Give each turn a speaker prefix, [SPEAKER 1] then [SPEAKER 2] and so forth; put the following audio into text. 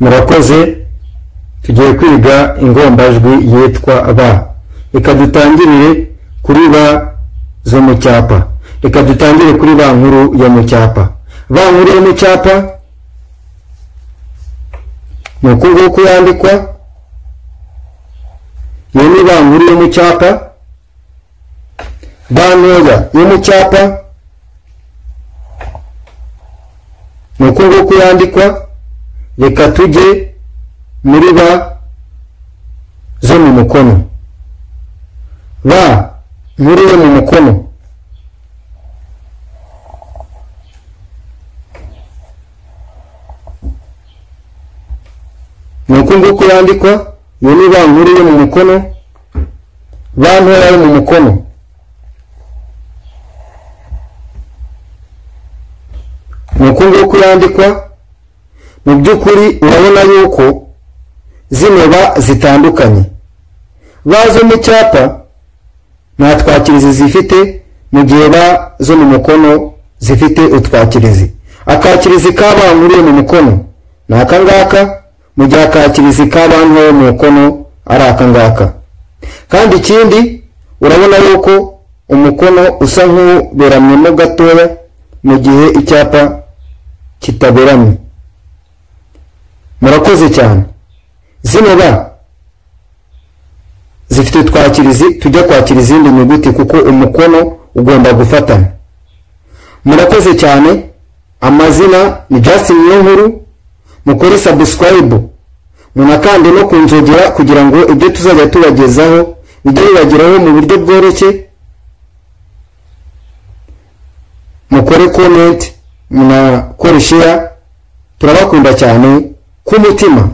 [SPEAKER 1] Murakoze, tugiye kwiga ingombajwi yitwa ba. Reka dutangirire kuri ba zo mu cyapa. Reka dutangire kuri ba nkuru yo mu cyapa. Ba nkuru yo mu cyapa nuko nguko yandikwa. Iyo ni ba nkuru yo mu cyapa. Ba ntoya yo mu cyapa nuko nguko yandikwa. Reka tujye muri ba zo mu mukono. Ba nkuru yo mu mukono nuko nguko yandikwa. Iyo ni ba nkuru yo mu mukono. Ba ntoya yo mu mukono nuko nguko yandikwa. Mu by'ukuri urabona yuko zino ba zitandukanye. Ba zo mu cyapa nta twakirizi zifite, mu gihe ba zo mu mukono zifite utwakirizi. Akakirizi ka ba nkuru yo mu mukono ni aka ngaka, mu gihe akakirizi ka ba ntoya yo mu mukono ari aka ngaka. Kandi ikindi urabona yuko umukono usa nk'uberamyemo gatoya, mu gihe icyapa kitaberamye. Murakoze cyane. Zino ba zifite utwakirizi tujya kwakira izindi nyuguti kuko umukono ugomba gufatana. Murakoze cyane. Amazina ni Justin Niyonkuru. Mukore subscribe, munakande no kunzogera kugira ngo ibyo tuzajya tubagezaho bijye bibageraho mu buryo bworoshye. Mukore comment, munakore share. Turabakunda cyane ku mutima.